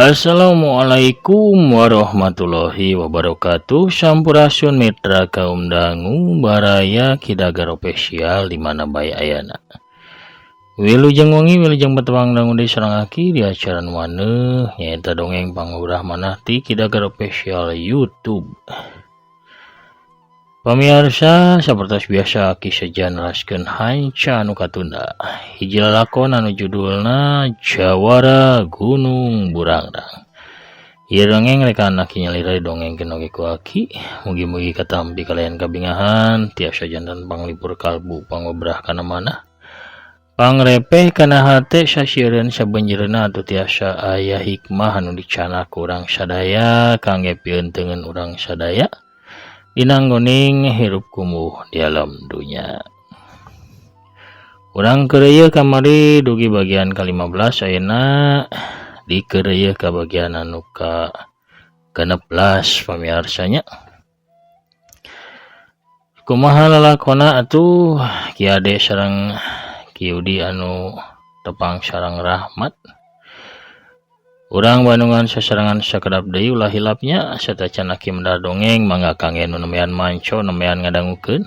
Assalamualaikum warahmatullahi wabarakatuh. Sampurasun mitra kaum dangu baraya kidagar official di mana bae ayana. Wilujeng wengi wilujeng petewang dangu di serangaki di acara maneuh nyaeta dongeng pangurah manah ti kidagar official YouTube. Pamirsa sapertos biasa kisah janraskeun hanca anu katunda. Hiji lalakon anu judulna Jawara Gunung Burangrang. Ieu dongeng rek anak nyalira dongengkeun oge ku aki. Mugi-mugi katampi kalian kabingahan tiasa jantan panglipur kalbu pangobrah kana manah. Pangrepeh kana hate sasiereun sabanjeureuna atuh tiasa aya hikmah anu dicanak urang sadaya kangge pieunteungeun urang sadaya. Dinanggoning hirup kumuh di alam dunya. Urang keureuy kamari dugi bagian ke-15 ayeuna dikeureuy ka bagian anu ke-16 pamiarsanya. Kumaha lalakonna atuh Ki Ade sareng Ki Udi anu tepang sareng Rahmat. Urang Bandungan sasarangan sakedap deui ulah hilapnya sarta can aki mendar dongeng mangga kangge nu nemean manco nemean ngadangukeun.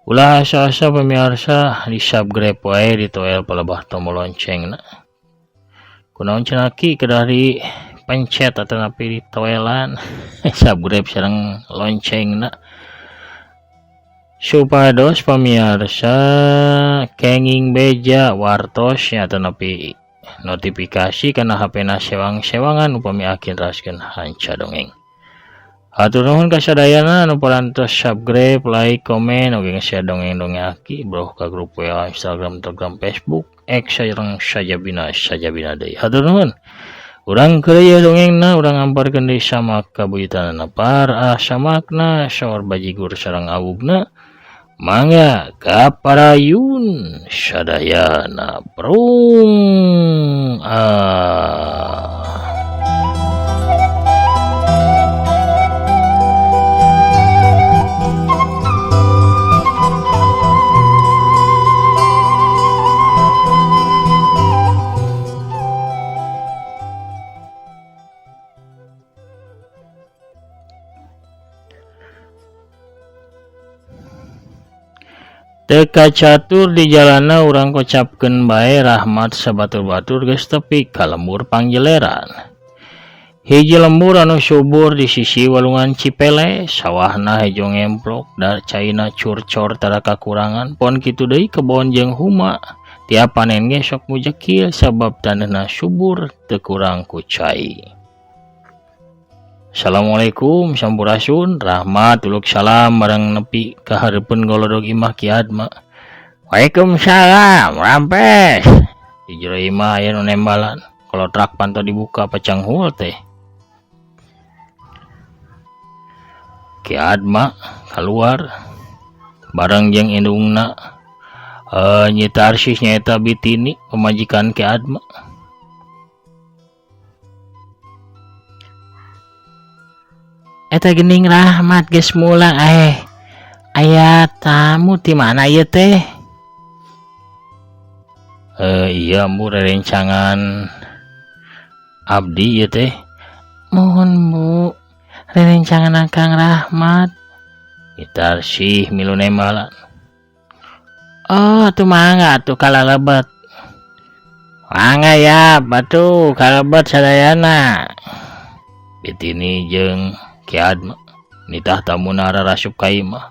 Ulah asa-asa pamirsa di subscribe wae di toel palebah tombol loncengna. Kunaon can aki kedah di pencet atau napi di toelan subscribe sareng loncengna. Supados pamirsa kenging beja wartos atau napi notifikasi karena HP-na sewang-sewangan upami akin raskeun hanca dongeng. Hatur nuhun ka sadayana anu parantos subscribe, like, komen, oge nge-share dongeng-dongeng aki bro ka grup WA, Instagram, Telegram, Facebook, X sareng sajabina deui. Hatur nuhun. Urang keureuy dongengna urang amparkeun deui samak kabuyutanana para samakna saur bajigur sareng awugna. Mangga kaparayun sadayana prung Teka catur di jalana urang kocapkeun bae Rahmat sabatur-batur geus tepi ka lembur pangjeleran. Hiji lembur anu subur di sisi walungan Cipele, sawahna hejo ngemplok da caina curcor tara kakurangan pon kitu deui kebon jeung huma. Tiap panen ge sok mujekil sabab taneuhna subur teu kurang ku cai. Assalamualaikum sampurasun. Rahmat uluk salam bareng nepi ka hareupeun golodog imah Ki Adma. Waalaikumsalam Rampes. Di jero imah aya nu nembalan. Kolotrak pantau dibuka pacang hul teh. Ki Adma keluar bareng jeung indungna. Nyi Tarsis nyaeta bitini pemajikan Ki Adma. Eta geuning Rahmat geus mulang aya tamu ti mana ieu teh? Iya mu rerencangan abdi ieu teh. Mohon Bu, rerencangan Kang Rahmat. Kita sih milu nembalan. Oh, atuh mangga atuh kalalebet. Mangga ya, batu kalebet sadayana. Bitini jeung Ki Adma nitah tamuna rarasup ka imah.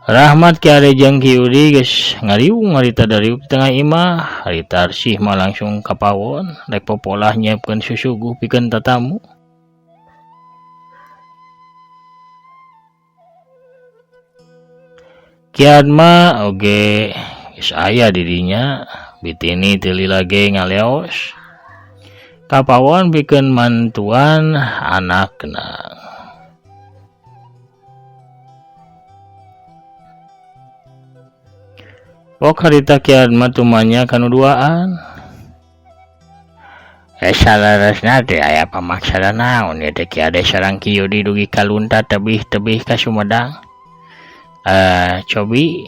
Rahmat Ki Ade jeung Ki Udi geus ngariung harita dari tengah imah. Harita Arsih mah langsung ka pawon rek popolah nyiepkeun susuguh pikeun tatamu. Ki Adma oge geus aya di dinya bitini teu lila ge ngaleos. Kapawon pikeun mantuan anakna. Pok harita Ki Adma tumanya kanu duaan. Salarasna teh aya pamaksana naon ieu teh Ki Ade sareng Ki Udi dugi kalunta tebih-tebih ka Sumedang. Cobi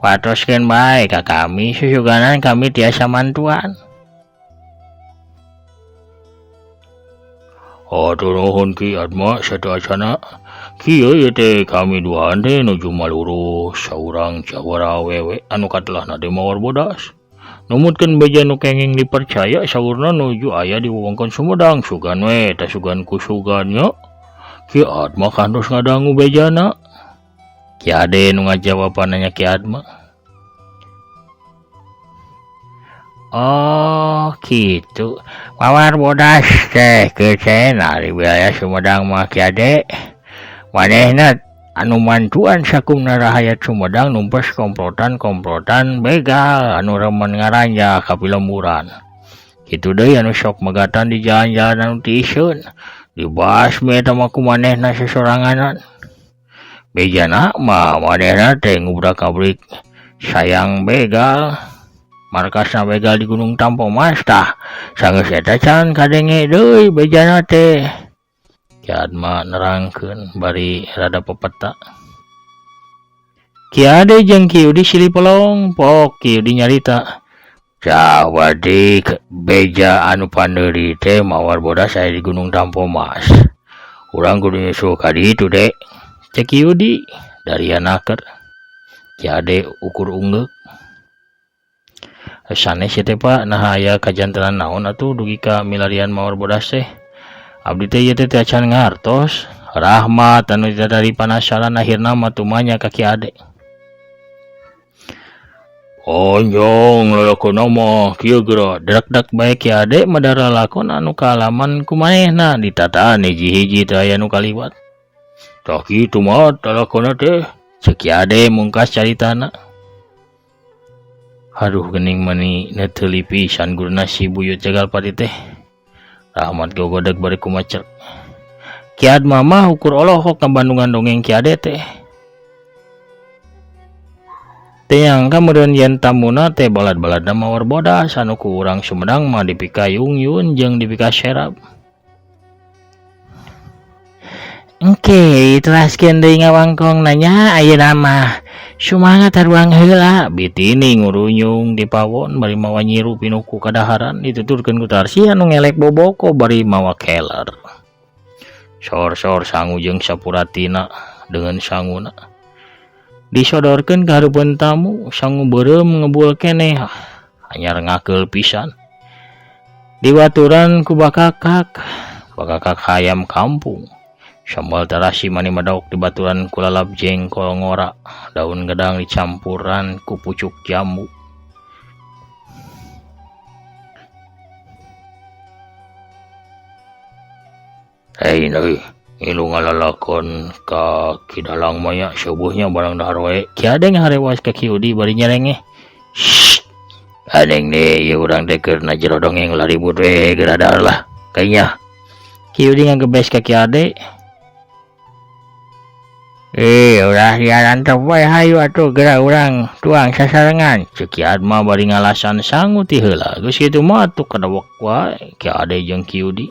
watoskeun bae ka kami susuganan kami tiasa mantuan. Hatur nuhun Ki Atma sateuacanna. Kieu ieu teh kami duaan teh nuju malurus saurang jawara awewe anu katelahna teh mawar bodas. Numutkeun beja nu kenging dipercaya saurna nuju aya di wewengkon Sumedang sugan we teh sugan ku sugan nya. Ki Atma kantos ngadangu bejana. Ki Ade nu ngajawabannya Ki Atma. Oh gitu. Mawar bodas teh kecena di wilayah Sumedang mah Ki Ade. Manehna anu mantuan sakumna rakyat Sumedang numpes komplotan begal anu remen ngaranja ka pilemuran. Kitu deui anu sok megatan di jalan-jalan anu teu iseun. Dibasmi eta mah ku manehna sesoranganan. Bejana mah manehna teh ngubrak-abrik sayang begal. Markasna begal di Gunung Tampomas tah. Sanggeus eta can kadenge deui bejana teh. Ki Atma nerangkeun bari rada pepeta. Ki Ade jeung Ki Udi silih pelong pok Ki Udi nyarita. Jawadi beja anu pandeuri teh mawar bodas aya di Gunung Tampomas. Urang kudu nyusul ka ditu dek. Cek Ki Udi dari anaker. Ki Ade ukur ungeuk. Sanes teh Pak nah aya kajantenan naon atuh dugi ka milarian mawar bodas teh. Abdi teh ieu teh acan ngartos. Rahmat anu dari panasaran akhirna mah tumanya ka Ki Ade. Onjong lalakonna mah kieu geura derak-derak bae Ki Ade madara lakon anu kaalaman ku manehna ditataan hiji-hiji teh aya nu kaliwat. Tah kitu mah lalakonna teh cek Ki Ade mungkas caritana. Aduh geuning mani neuteuli pisan guruna si buyut Jagalpati teh. Rahmat gogodeg bari kumacer. Ki Atma mah ukur olohok ka Bandungan dongeng Ki Ade teh. Teu nyangka meureun yen tamuna teh balad-baladna mawar bodas anu ku urang Sumedang mah dipikayung yun jeung dipikaserap. Engke teraskeun deui ngawangkong nanya ayeuna mah sumangat haruang heula bitini ngurunyung di pawon bari mawa nyiru pinuku kadaharan dituturkeun ku Tarsi anu ngelek boboko bari mawa keler. Sor-sor sangu jeung sapuratina dengan sanguna disodorkeun ka hareupeun tamu. Sangu beureum ngebul keneh anyar ngakeul pisan. Diwaturan ku bakakak hayam kampung. Sambal terasi mani madaok dibaturan ku lalap jengkol ngora. Daun gedang dicampuran ku pucuk jambu. Hei neuy, ilu ngalalakon ka Kidalang maya subuhnya barang dahar wae. Ki Ade ngaharewas ka Ki Udi bari nyerengeh. Shh. Adeng deh, ieu urang teh keur na jero dongeng laribut we geradar lah. Kayaknya Ki Udi ngagebes ka Ki Ade. Ulah siaran teh bae hayu atuh geura urang tuang sasarengan. Cek Ki Atma bari ngalasan sangu ti heula. Geus kitu mah atuh kadawek wae Ki Ade jeung Ki Udi.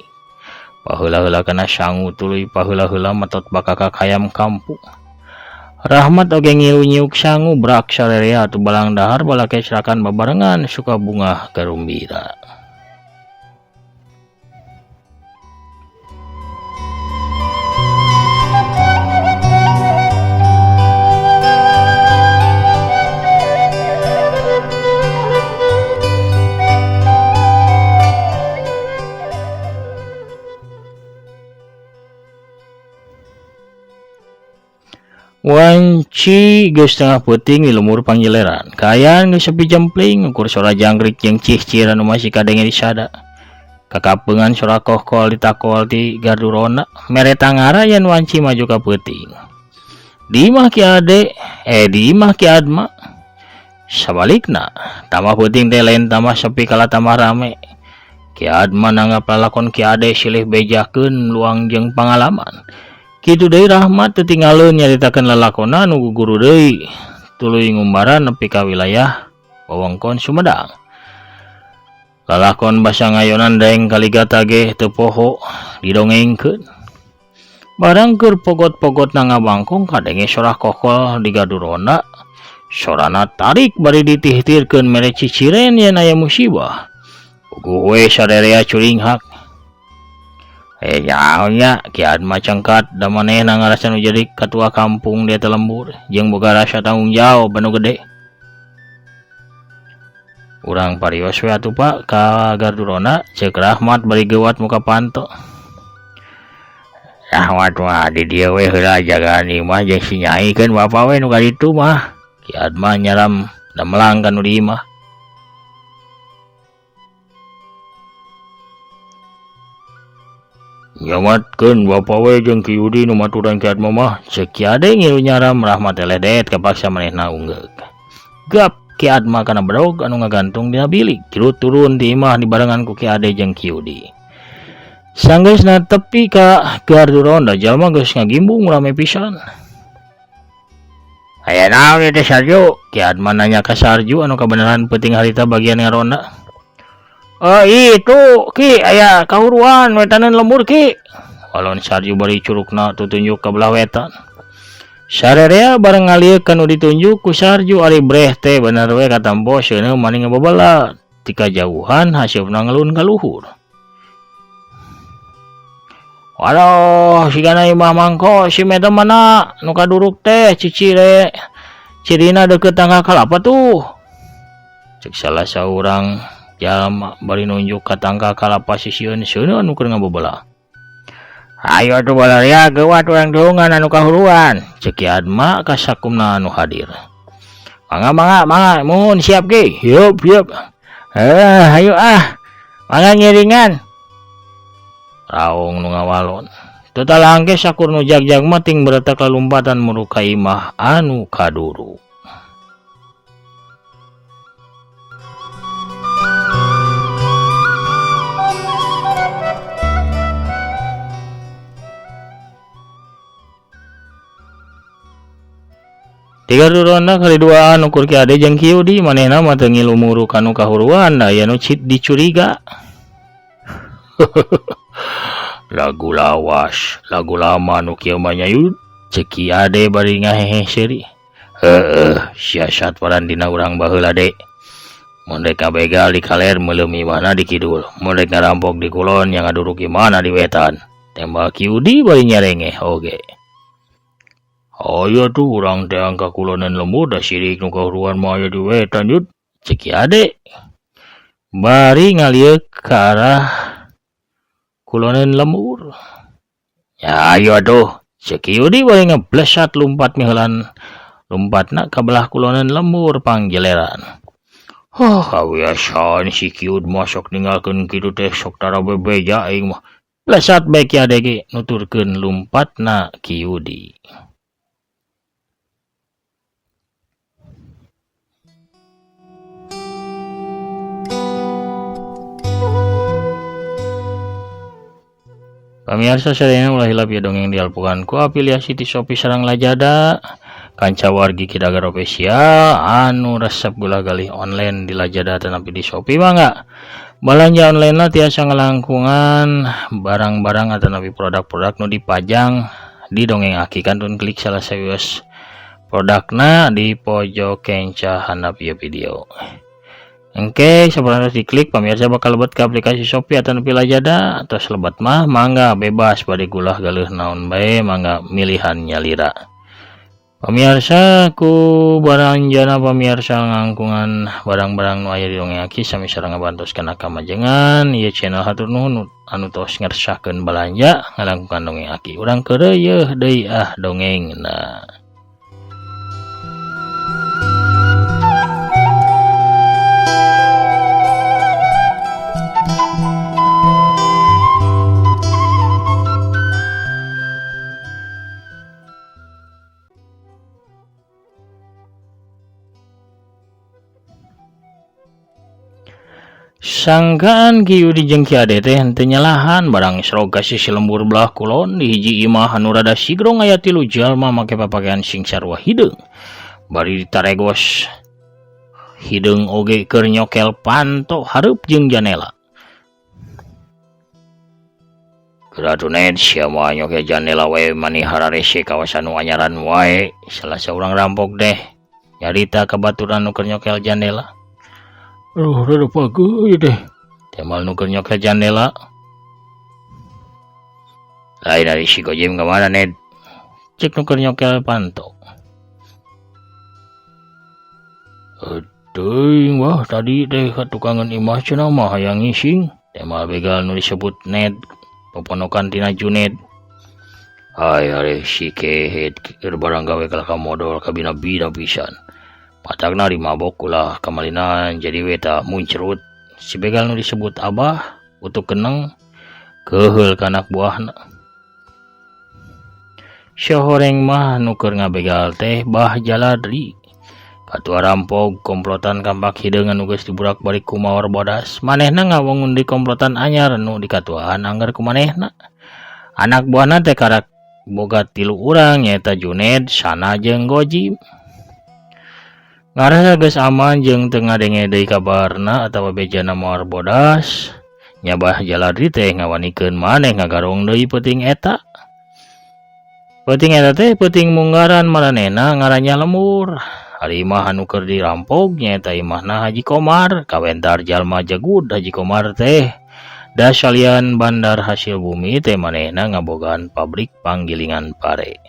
Paheula-heula kana sangu tuluy paheula-heula matot bakakak hayam kampung. Rahmat oge ngiu-nyiuk sangu brak sarerea atuh balang dahar balake serakan babarengan suka bunga garumbira. Wanci geus tengah peuting di lumur panggileran. Kaayaan geus sepi jempling ukur sora jangkrik jeung cih-cih anu masih kadenge disada. Kakapeungan sora kohkol ditakol ti gardurona. Mere tangara yen wanci maju ka peuting. Di imah Ki Ade, di imah Ki Atma. Sabalikna, tamah peuting teh lain tamah sepi kala tamah rame. Ki Atma nanggap lalakon Ki Ade silih bejakeun luang jeung pangalaman. Kitu deui Rahmat teu tinggaleuan nyaritakeun lalakonna anu guguru deui tuluy ngumbaran nepi ka wilayah wewengkon Sumedang. Lalakon basa ngayonan daeng kaligata ge teu poho didongengkeun. Barang keur pogot-pogot na ngabangkong kadenge sorah kokol di gadurona. Sorana tarik bari ditihtirkeun mere ciciren yen aya musibah. Uguh we sarerea curinghak. Nyaonya kian macangkat da manehna ngarasa nu jadi ketua kampung dia lembur jeung boga rasa tanggung jawab anu gede. Urang parios we atuh Pak ka Gardurona ceuk Rahmat bari geuwat muka panto. Rahmat mah di dieu we heula jagaan imah jeung si Nyai keun bapa we nu ka ditu mah. Kian mah nyaram da melang ka nu di imah. Nyamatkeun bapa we jeung Ki Yudi nu maturan kiat mah ceuk Ki Ade ngilu nyaram Rahmat ledet kapaksa manehna unggeg. Gap Ki Adma kana brog anu ngagantung dina bilik kirut turun di imah dibarengan ku Ki Ade jeung Ki Yudi. Sanggeusna tepi ka Gardurona jalma geus ngagimbung rame pisan. Aya naon ieu teh Sarju? Ki Adma nanya ka Sarju anu kabeneran peuting harita bagian ngaronda. Itu Ki aya kahuruan wetanan lembur Ki. Walon Sarju bari curugna tutunjuk ka belah wetan. Sarerea bareng ngalieu kanu ditunjuk ku Sarju ari breh teh bener we katampo seuneu mani ngababala ti kajauhan haseup ngalun ka luhur. Waduh sigana imah mangko si meta mana nu kaduruk teh cicire cirina deukeut tangga kalapa tuh. Cek salah saurang jalma bari nunjuk ka tangga kalapa sisieun seuneu anu keur ngababala. Ayo atuh balaria geuwat urang tulungan anu kahuruan, ceuk Ki Adma ka sakumna anu hadir. Mangga mun siap Ki. Yup. Hayu mangga ngiringan. Raung nu ngawalon. Tutalangke sakur nu jagjag mah ting bereutak lalumpatan menuju ka imah anu kaduru. Tiga Gardurona kali duaan ukur Ki Ade jeung Ki Yudi manehna mah teu ngilu muru kanu kahuruan da aya nu dicuriga. Lagu lawas, lagu lama nu kieu mah nyayud, ceuk Ki Ade bari ngahehe seuri. Siasat waran dina urang baheula De. Mun rek ngabegal di kaler meuleum imahna di kidul, mun rek ngarampok di kulon yang ngaduruk imahna di wetan. Tembak Ki Yudi bari nyarengeh oge. Aya tuh urang teh angka kulonan lembur da sirik nu kahuruan mah aya di wetan yud, ceuk Ki Ade. Bari ngalieu ka arah kulonan lembur. Ya ayo atuh, ceuk Ki Yudi bari ngeblesat lumpat miheulan lumpatna ka belah kulonan lembur panggeleran. Kawiasan si Ki Yud masok ninggalkeun kitu teh sok tara bebeja aing mah. Blesat bae Ki Ade ge nuturkeun lumpatna Ki Yudi. Pamirsa sadayana ulah hilap ya dongeng dialpukan ku afiliasi ti Shopee sareng Lazada kanca wargi Kidagar Official anu resep gula galih online di Lazada tanapi di Shopee mangga balanja online lah tiasa ngelangkungan barang-barang atanapi produk-produk nu dipajang di dongeng aki kantun klik salah sawios produkna di pojok kenca handap ieu video. Engke sabarana diklik pamirsa bakal lebet ke aplikasi Shopee atau Lazada atau selebat mah mangga bebas bade gulah galeuh naon bae mangga milihan nyalira. Pamirsa ku baranjana pamirsa ngangkungan barang-barang nu aya di dongeng aki sami sareng ngabantoskeun kamajengan ieu channel hatur nuhun anu tos ngersahkeun balanja ngalangkungan dongeng aki. Urang keureuy deui dongengna. Sangkaan Ki Yudi jeung Ki Ade teh henteu nyalahan barang sroga sisi lembur belah kulon di hiji imah anu rada sigrong aya 3 jalma make papakean sing sarua hideung. Bari ditaregos hideung oge keur nyokel panto hareup jeung janela. Keratunet sia mah nyokel janela wae mani hararese kawasan nu anyaran wae salah saurang rampok deh nyarita ka baturan nu keur nyokel janela. Rada pageuy deh. Temal nu keur nyokel jandela. Lain dari si Gojim kemana, Ned? Cek nuker nyokel Panto. Teuing wah tadi teh katukangan imah cenah mah hayang ngising. Tema begal nu disebut Ned, peponokan tina Juned. Hai are si kehet keur barang gawe kalaka modal kabina-bina pisan. Patagna dimabok ulah kamalinan jadi weta muncrut. Si begal nu disebut Abah utuk keneng keheul ka anak buahna. Syahoreng mah nuker ngabegal teh Bah Jaladri. Katua rampog komplotan kampak hideungan nu geus diburak balik ku mawar bodas. Manehna ngawangun di komplotan anyar nu dikatuaan anggar ku manehna. Anak buahna teh karak boga 3 urang nyaeta Juned, Shana jeung Gojim. Ngarana geus aman jeung teu ngadenge deui kabarna atawa bejana mawar bodas. Nya Bah Jaladri teh ngawanikeun maneh ngagarong deui peuting eta. Peuting eta teh peuting munggaran maranehna ngarannya Lemur. Ari imah anu keur dirampog nyaeta imahna Haji Komar, kawentar jalma jagud Haji Komar teh. Da salian bandar hasil bumi teh manehna ngabogaan pabrik panggilingan pare.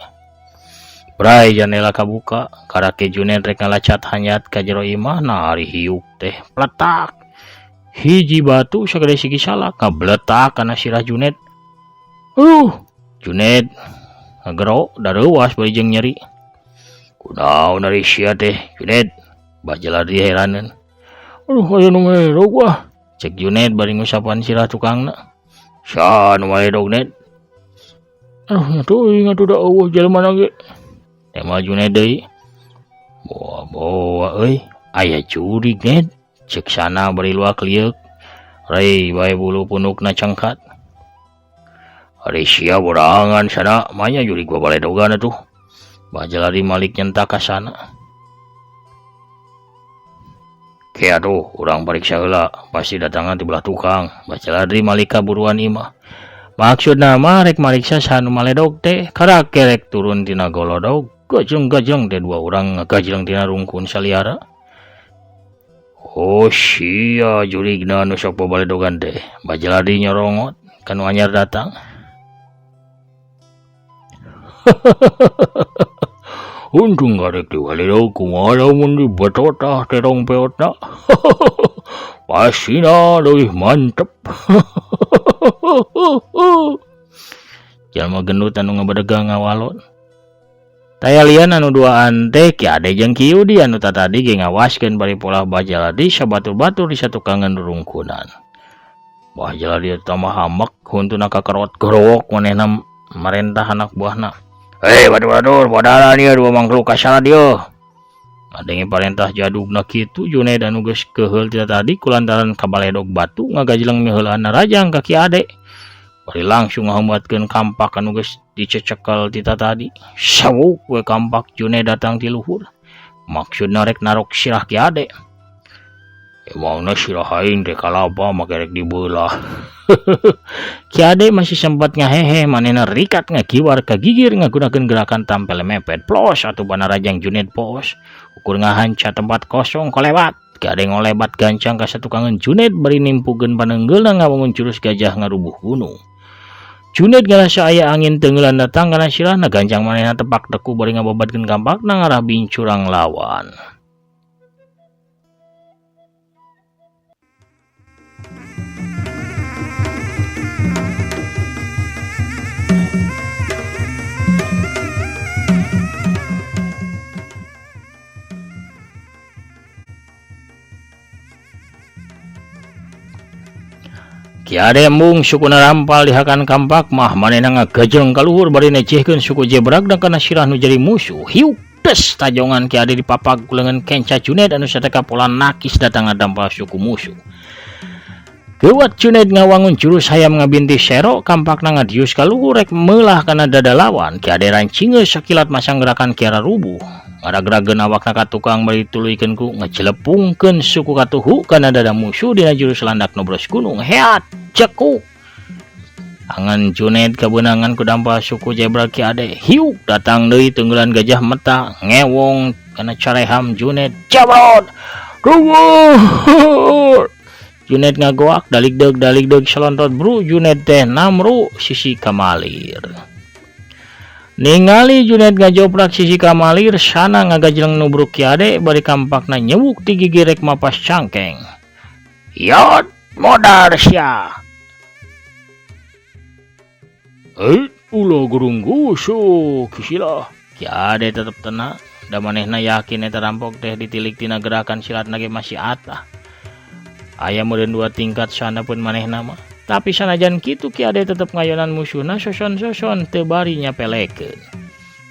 Brai jendela kabuka, karake Juned rek ngalacat hanyat ka jero imahna ari hiuk teh pletak. Hiji batu sagede sigi salak ngabletak kana sirah Juned. Juned ngagero da reuwas bari jeung nyeri. Kunaon dari sia teh Juned? Bah Jaladri heraneun. Aya nu meledog wah. Cek Juned bari ngusapan sirah tukangna. Sa nu meledog Ned? Nya teuing atuh da eueuh jelema ge. Tema Juned deui. Boa euy, aya jurig Ned. Cek sana bari luak liuk. Rei bae bulu punukna cangkat. Ari sia borangan sana manya jurig babaledogan atuh. Bah Jaladri malik nyentak ka sana. Ke atuh urang pariksa heula pasti datangan ti belah tukang. Bah Jaladri malik ka buruan imah. Maksudna mah rek mariksa sanu maledog teh karake rek turun tina golodog. Gajeng-gajeng teh 2 urang ngagajleng tina rungkun saliara. Oh sia jurigna nu sok babaledogan teh. Bah Jaladri nyorongot kanu anyar datang. Untung garek diwaledog kumaha mun dibetotah terong peotna. Pasina leuwih mantep. Jalma gendut anu ngabedegang ngawalon. Tayalian anu duaan teh Ki Ade jeung Ki Yudi anu tatadi ge ngawaskeun bari pola Bah Jaladri sabatur-batur di satukangan rungkunan. Bah Jaladri tambah hamek huntuna kakerot gerowok manehna marentah anak buahna. Hei batur-batur podala dia 2 makhluk kasala dia. Adenge parentah jadugna kitu Juned anu geus keheul ti tadi kulantaran kabaledog batu ngagajleng miheulaan rajang ka Ki Ade. Bari langsung ngahambatkeun kampak anu geus dicecekel ti tadi. Sawuk we kampak Juned datang ti luhur. Maksudna rek narok sirah Ki Ade. Emangna sirah aing teh kalapa make rek dibeulah. Ki Ade masih sempat ngahehe manehna rikat ngakiwar ka gigir ngagunakeun gerakan tampel mepet plos atuh bana rajang Juned pos ukur ngahanca tempat kosong kolewat. Ki Ade ngolebat gancang ka satukangan Juned bari nimpukeun panenggeulna ngawangun jurus gajah ngarubuh gunung. Juned ngarasa aya angin tenggelan datang kana sirahna gancang manehna tepak teku bari ngababadkeun kampakna ngarah bincurang lawan. Ki Ade embung sukuna rampal dihakan kampak mah manehna ngagajeng ka luhur bari necehkeun suku jebragna kana sirah nu jadi musuh. Hiuk tes tajongan Ki Ade dipapag ku leungeun kenca Juned anu sateka pola nakis datang ngadampal suku musuh. Keuat Juned ngawangun jurus hayam ngabinti sero kampakna ngadius ka luhur rek meulah kana dada lawan. Ki Ade rancingeun sakilat masang gerakan kiara rubuh. Ngadagerageun awakna ka tukang bari tuluykeun ku ngacelepungkeun suku katuhu kana dada musuh dina jurus landak nobros gunung. Heat cekuk. Angan Juned kabeunangan ku dampal suku jebrag Ki Ade. Hiuk datang deui tunggulan gajah meta ngewong kana careham Juned. Jabrot. Ruwur. Junet ngagoak dalig-deg selontot bro Junet teh namru sisi kamalir. Ningali Junet ngajoprak sisi kamalir sana ngagajleng nubruk kiade bari kampakna nyewuk ti gigi rek mapas cangkeng. Yot modar sia. Ulah gurung gusuk sila. Kiade tetep tenang. Da manehna yakin eta rampok teh ditilik tina gerakan silat nage masih atah. Aya meureun 2 tingkat sana pun manehna mah. Tapi sanajan kitu kiade tetep ngayonan musuhna soson-soson teu bari nyapelekeun.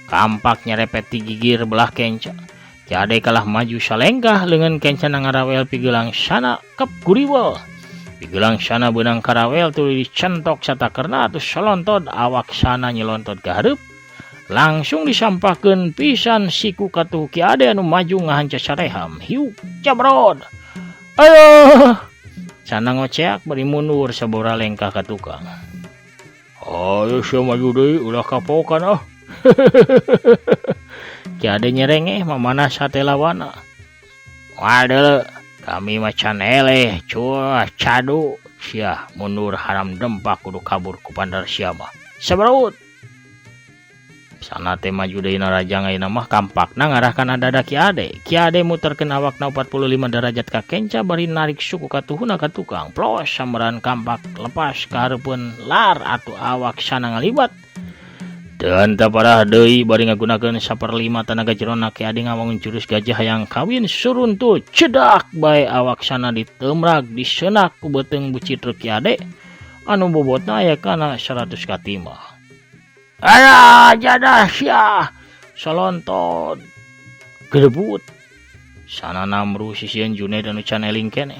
Kampak nyerepet ti gigir belah kenca. Kiade kalah maju salengkah leungeun kenca ngarawel pigelang sana kep guriwel. Pigelang sana beunang karawel tuluy dicentok satakerna atuh solontod awak sana nyelontot ka hareup. Langsung disampahkeun pisan siku katuh kiade anu maju ngahanca sareham. Hiu cabrod. Ayo. Sana ngoceak bari mundur sabora lengkah ka tukang. Ayo sia maju deui ulah kapokan ah. Kiade nyerengeh mamana sate lawana. Waduh, kami macan eleh cua cadu sia mundur haram dempak kudu kabur ku pandar sia mah. Sabarut. Sana teh maju deui narajang ayeuna mah kampakna ngarahkan dada kiade. Kiade muterkeun awakna 45 derajat ka kenca bari narik suku katuhuna ka tukang. Plos sambaran kampak lepas ka hareupeun lar atuh awak sana ngalibat. Teu henteu parah deui bari ngagunakeun 1/5 tenaga jerona kiade ngawangun jurus gajah hayang kawin suruntul cedak bae awak sana ditemrag disenak ku beuteung bucit kiade anu bobotna aya kana 100 katimah. Alah jadah sia salontot gedebut sana namru sisieun Junet anu can eling keneh.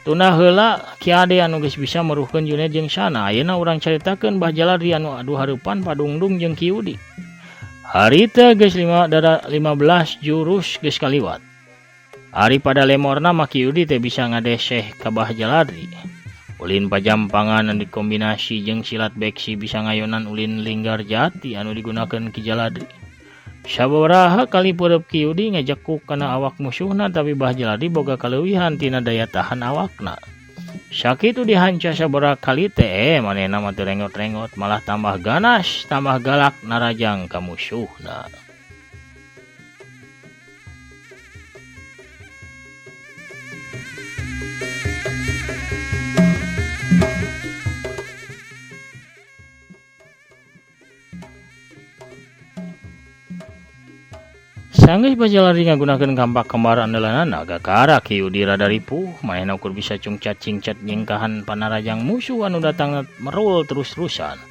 Tuna heula kiade anu geus bisa meruhkeun Junet jeung sana ayeuna urang caritakeun Bah Jalari anu adu hareupan padungdung jeung Kiudi. Harita geus 15 jurus geus kaliwat. Ari pada lemorna mah Kiudi teh bisa ngadeseh ka Bah Jalari. Ulin pajampangan anu dikombinasi jeung silat beksi bisa ngayonan ulin linggar jati anu digunakeun Ki Jaladri. Sababaraha kali peureup Kiudi ngajekuk kana awak musuhna tapi Bah Jaladi boga kaleuwihan tina daya tahan awakna. Sakitu dihanca sabaraha kali teh manehna mah teu rengot-rengot malah tambah ganas, tambah galak narajang ka musuhna. Sanggeus Bah Jalari ngagunakeun kampak kembar andalanna gakara Kiudi rada ripuh manehna ukur bisa cungcat-cingcat nyengkahan panarajang musuh anu datang merul terus-terusan.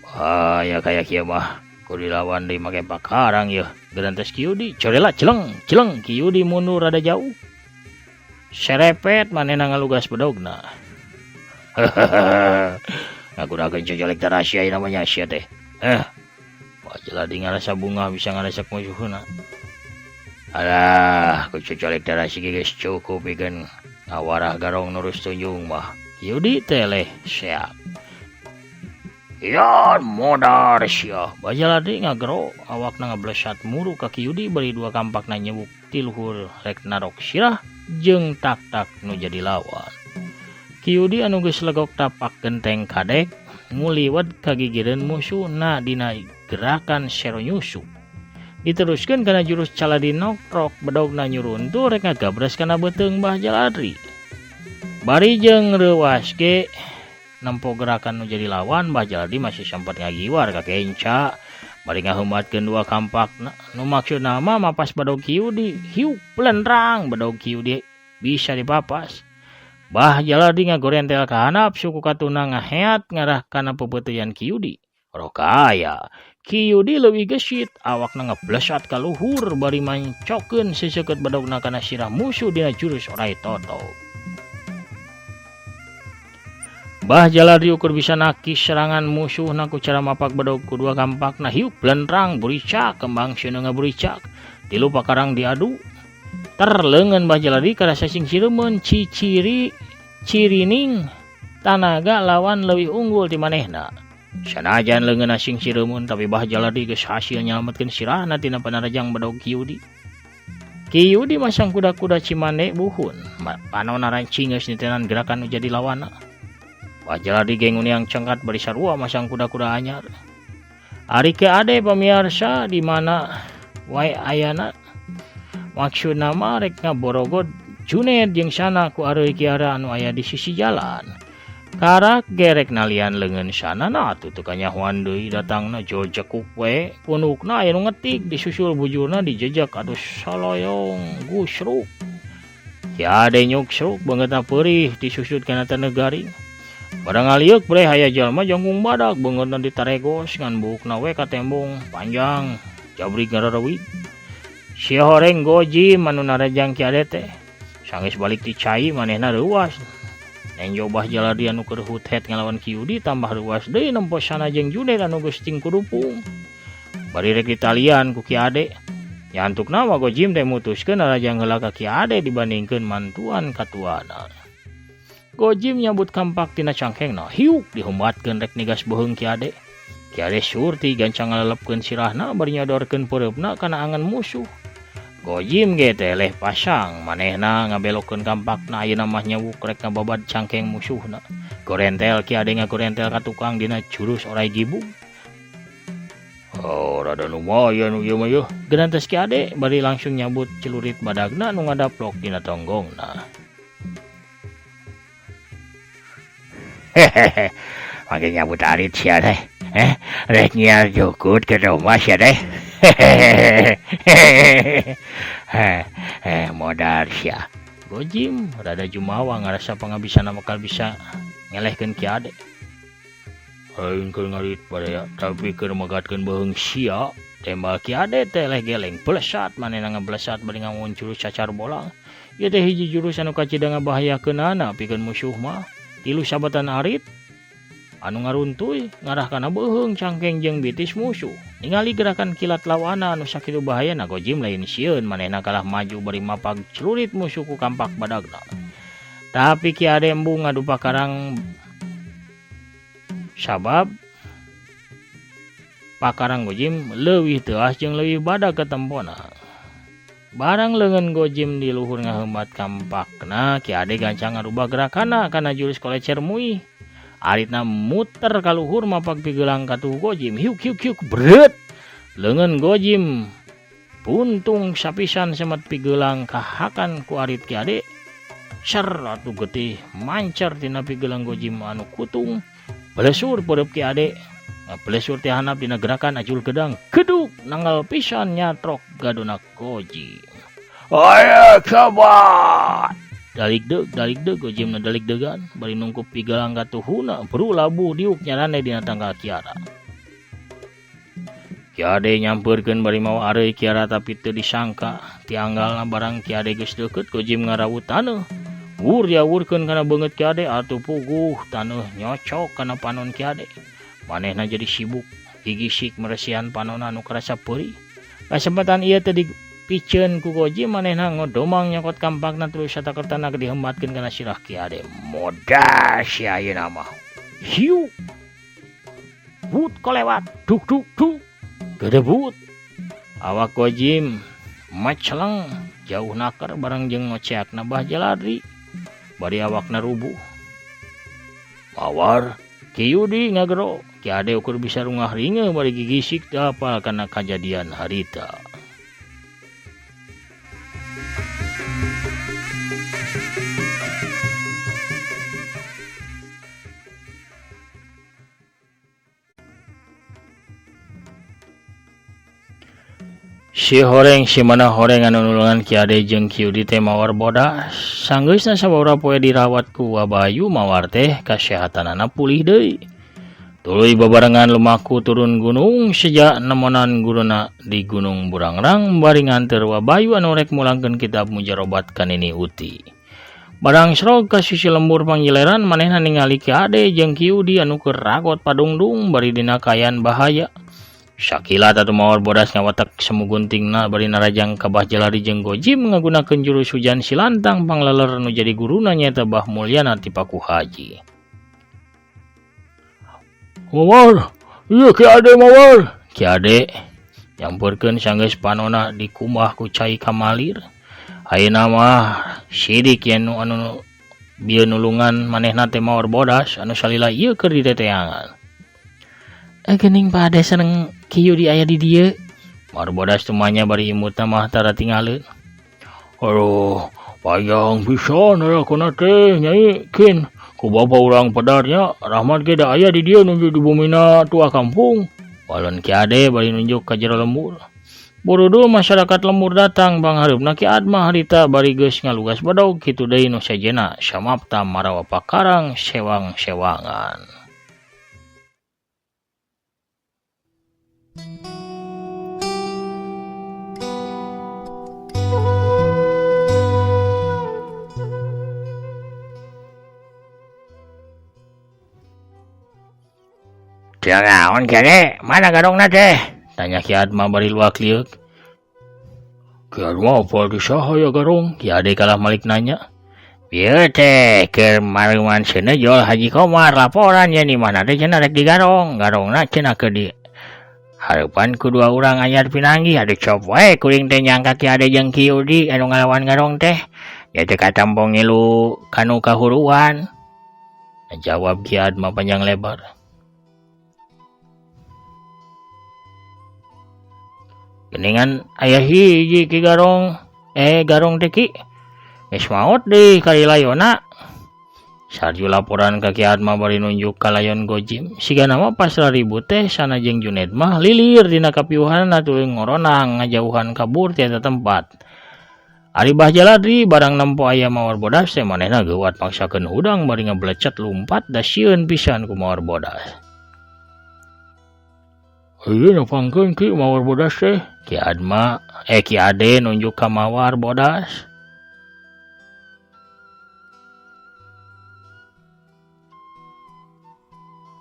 Wah ya kaya kieu mah kudu dilawan deui make pakarang yeuh gerantes Kiudi corela celeng Kiudi mundur rada jauh. Serepet manehna ngalugas bedogna. Ngagunakeun cocolek tarasia namanya sia teh. Bah Jaladi ngarasa bunga bisa ngarasak musuhna. Alah, ku cocolek darasi geus cukup pikeun ngawarah garong nurus tunjung mah. Kiudi teh leh siap. Yan modar sia. Bah Jaladi ngagero awakna ngablesat muru ka Kiudi bari 2 kampakna nyebuk ti luhur rek narok sirah jeung tak-tak nu jadi lawan. Kiudi anu geus legok tapak genteng kadek nguliwet ka gigireun musuhna dina gerakan sero nyusup. Diteruskeun kana jurus caladi nokrok bedogna nyuruntul rek ngagabras kana beuteung Bah Jalari. Bari jeung reuwas ge nempo gerakan nu jadi lawan Bah Jalari masih sempat ngagiwar ka kenca bari ngaheumatkeun 2 kampakna nu maksudna mah mapas badog Kiudi. Hiu pelenrang badog Kiudi bisa dipapas. Bah Jalari ngagorentel ka handap suku katuna ngaheat ngarah kana pepeuteyan Kiudi. Rokaya Kiudi leuwih gesit awakna ngeblesat ka luhur bari mancokeun seseukeut badogna kana sirah musuh dina jurus orai toto. Bah Jalari ukur bisa nakis serangan musuhna ku cara mapak badog ku 2 kampakna hiup blenrang buricak kembang sieuna ngaburicak 3 pakarang diadu. Terleungeun Bah Jalari karasa sing cireumeun cirining tanaga lawan leuwih unggul ti manehna. Sanajan leungeun asing cireumeun tapi Bah Jalari geus hasil nyalametkeun sirahna tina panarajang badog Kiudi. Kiyu di masang kuda-kuda Cimande buhun. Panona rancing geus nitenan gerakan nu jadi lawana. Wajar di geng yang cengkat bari sarua masang kuda-kuda anyar. Ari ke ade pamirsa di mana wae ayana. Maksudna mah rek ngaborogod Junaid jeung sana ku areuy kiara anu aya di sisi jalan. Karak gerek nalian leungeun sanana atuh teu kanyahoan deui datangna jojekuk we punukna aya nu ngetik disusul bujurna dijejak atuh saloyong gusruk. Kiade nyuksruk beungeutna peurih disusut kana taneugaring. Barang aliuk bre haya jalma jangkung badak beungeutna ditaregos ngan buukna we ka tembong panjang jabrik ngarareuwig. Si horeng goji manu narajang kiade teh sanggeus balik ti cai manehna reuwas. Nenjo bah jaladi anu keur hut-het ngalawan Kiudi tambah ruas deui nemposana jeung Junaid anu geus cing kudupung. Bari rek ditalian ku Ki Ade. Nyantukna mah Gojim teh mutuskeun narajang heula ka Ki Ade dibandingkeun mantuan katuana. Gojim nyambut kampak tina cangkengna, hiuk dihumbatkeun rek nigas beuheung Ki Ade. Ki Ade surti gancang ngalelepkeun sirahna bari nyodorkeun peureupna kana angan musuh. Gojim ge teh leh pasang manehna ngabelokkeun kampakna ayeuna mah nyawuk rek ngababad cangkeng musuhna. Gorentel Ki Ade ngagorentel ka tukang dina jurus orai gibung. Oh rada lumayan ieu mah yeuh. Gerantos Ki Ade bari langsung nyabut celurit badagna nu ngadaplok dina tonggongna. Hehehe. Mangke nyabut arit sia teh. Rek nyiar jukut ke rumah sia teh. Modal sia. Gojim rada jumawa ngarasa pangabisana bakal bisa ngelehkeun Ki Ade. Aing keur ngarit badaya tapi keur magatkeun beuheung sia. Tembal Ki Ade teh leh geleng blesat manehna ngablesat bari ngamun jurus cacar bolang. Ieu teh hiji jurus anu kacida ngabahayakeunana pikeun musuh mah. Tilu sabatan arit anu ngaruntuy ngarah kana beuheung cangkeng jeung bitis musuh. Ningali gerakan kilat lawana anu sakitu bahayana Gojim lain sieun manehna kalah maju bari mapag celurit musuh ku kampak badagna. Tapi Ki Ade embung ngadu pakarang sabab pakarang Gojim leuwih teuas jeung leuwih badag ka tempona. Barang leungeun Gojim di luhur ngaheumbat kampakna, Ki Ade gancang ngarubah gerakanna kana jurus kolecer muih. Aritna muter ka luhur mapag pigelang ka tubuh Gojim. Hiuk hiuk hiuk bret. Leungeun Gojim puntung sapisan semet pigelang kahakan ku arit Ki Ade. Cer atuh getih mancer tina pigelang Gojim anu kutung. Belesur peureub Ki Ade. Pelesur ti handap dina gerakan ajul gedang keduk nanggal pisan nyatrok gadona Gojim. Aya kabat. Dalik deug Gojimna dalik deugan bari nungkup pigelang ka tuhuna bru labuh diuk nyarane dina tanggal Kiara. Ki Ade nyampeurkeun bari mawa areuy Kiara tapi teu disangka ti anggalna barang Ki Ade geus deukeut Gojim ngarawut taneuh. Wur diawurkeun kana beungeut Ki Ade atuh puguh taneuh nyocok kana panon Ki Ade. Manehna jadi sibuk gigisik meresihan panonna anu karasa peurih. Kasempatan ieu teh dipikeun ku Gojim manehna ngodomang nyokot kampakna terus satakertana dihembatkeun kana sirah Ki Ade. Modas sia ayeuna mah. Hiu. But kolewat duk duk duk. Gedebut. Awak Gojim maceleng jauh nakar bareng jeung ngoceakna bah jaladri. Bari awakna rubuh. Mawar Kiudi ngagero. Ki Ade ukur bisa rungah ringe bari gigisik teu hafal kana kajadian harita. Si horeng si mana horeng anu nulungan Ki Ade jeung Kiudi teh mawar bodas. Sanggeusna sababaraha poe dirawat ku Wabayu mawar teh kasehatanana pulih deui. Tuluy babarengan lumaku turun gunung sejak nemonan guruna di Gunung Burangrang bari nganteur Wabayu anu rek mulangkeun kitab mujarobat ka Nini Uti. Barang srog ka sisi lembur panggileran manehna ningali Ki Ade jeung Kiudi anu keur ragot padungdung bari dina kayan bahaya. Sakilat atuh mawar bodas ngawatek semu guntingna bari narajang ka Bah Jalari jeung Gojim ngagunakeun jurus hujan silantang pangleler nu jadi guruna nyaeta Bah Mulyana ti Paku Haji. Mawar, iya Ki Ade mawar. Ki Ade nyampurkeun sanggeus panonna dikumbah ku cai kamalir. ayeuna mah sidik yen anu bieu nulungan manehna teh mawar bodas anu salila ieu keur diteteangan. Geuning Pade seneng kieu di aya di dieu. Mawar bodas tumanya bari imutna mah tara tinggalin. Aduh, panjang pisan rakona teh Nyai kin. Ku bapa urang pedarnya Rahmat ge da aya di dieu nunjuk di bumina tua kampung. Walon Ki Ade bari nunjuk ka jero lembur. Buru-buru masyarakat lembur datang banghareupna Ki Adma harita bari geus ngalugas badaug kitu deui nu sajena samapta marawa pakarang sewang-sewangan. Jangan kene, mana garongna teh? Tanya Ki Adma bari luak liuk. Ki Adma apa disaha ya garong? Ki Ade kalah malik nanya. Bieu teh keur maruman cenah jual Haji Komar laporan ya di mana teh cenah rek di garong. Garongna cenah keur di hareupan ku dua urang anyar pinanggi ade cop wae kuring teh nyangka Ki Ade jeung Ki Udi anu ngalawan garong teh. Ya teh katampong ngilu kanu kahuruan. Jawab Ki Adma panjang lebar. Geningan aya hiji Ki garong teh Ki geus maot deui kali layona. Sarju laporan ka Ki Adma bari nunjuk ka layon Gojim. Sigana mah pas ribut teh sanajeng Junaid mah lilir dina kapiuhanna tuluy ngoronang ngajauhan kabur ti eta tempat. Ari Bah Jaladri barang nempo aya mawar bodas teh manehna geuwat maksakeun hudang bari ngablecet lumpat da sieun pisan ku mawar bodas. Ieu nepangkeun Ki mawar bodas teh. Ki Ade nunjuk ka mawar bodas.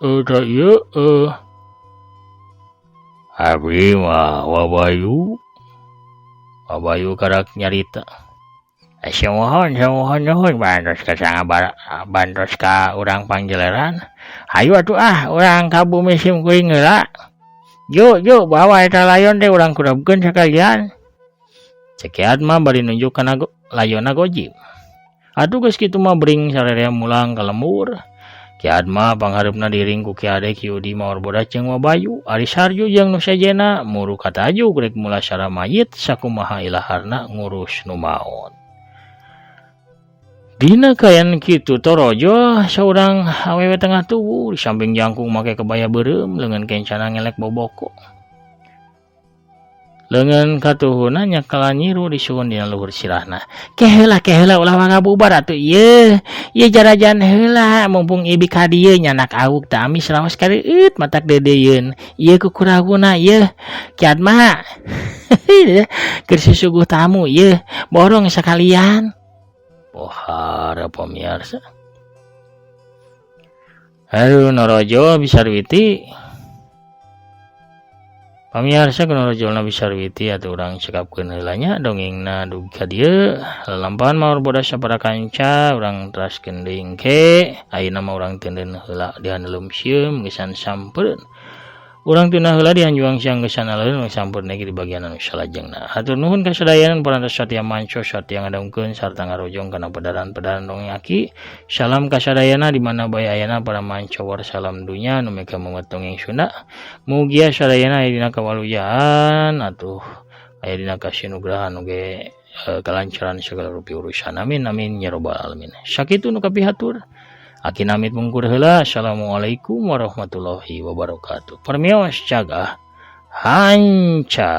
Da ieu abdi mah Wabayu karak nyarita. Samohon nuhun bantos ka urang pangjeleran. Hayu atuh urang ka bumi sim kuring heula. Yuk bawa eta layon teh urang kurabkeun sakalian. Cek Ki Adma bari nunjuk kana layonna Gojim. Atuh geus kitu mah bring sarerea mulang ka lembur. Ki Adma panghareupna diring ku Ki Ade Ki Udi mawar bodas jeung Wabayu. Ari sarju jeung nu sajena muru katajuk rek mulasara mayit sakumaha ilaharna ngurus nu maot. Dina kayan kitu torojo saurang awewe tengah tubuh di samping jangkung make kebaya beureum leungeun kencana ngelek boboko. Leungeun katuhuna nyakala nyiru disuhun dina luhur sirahna. Keheula ulah ngabubar atuh ieu jarajan heula mumpung ibi ka dieu nyanak auk teh amis lawas kareueut matak dedeyeun. Ieu kukuraguna ieu Ki Adma. Keur susuguh tamu ieu borong sakalian. Pohara pamirsa. Haru norojo bisarwiti. Pamirsa kuno rojolna bisarwiti atuh urang cekapkeun heula nya dongengna dugi ka dieu. Lalampahan mawar bodas sabaraha kanca urang teraskeun deui engke. Ayeuna mah urang teuneun heula di handeuleum sieum geus sampeun. Urang tuna heula di hanjuang siang geus sanaleun sampeun ge di bagian anu salajengna. Hatur nuhun kasadayan parantos satya manco satya ngadongkeun sarta ngarojong kana pedaran-pedaran dongeng aki. Salam kasadayana di mana bae ayana para mancowar salam dunya nu mega mumet dongeng Sunda. Mugia sadayana aya dina kawalujaan atuh aya dina kasinugrahan oge kalancaran segala rupi urusan. Amin amin ya rabbal alamin. Sakitu nu kapihatur. Aki namit mungkur heula. Assalamualaikum warahmatullahi wabarakatuh. Permios cagah hanca.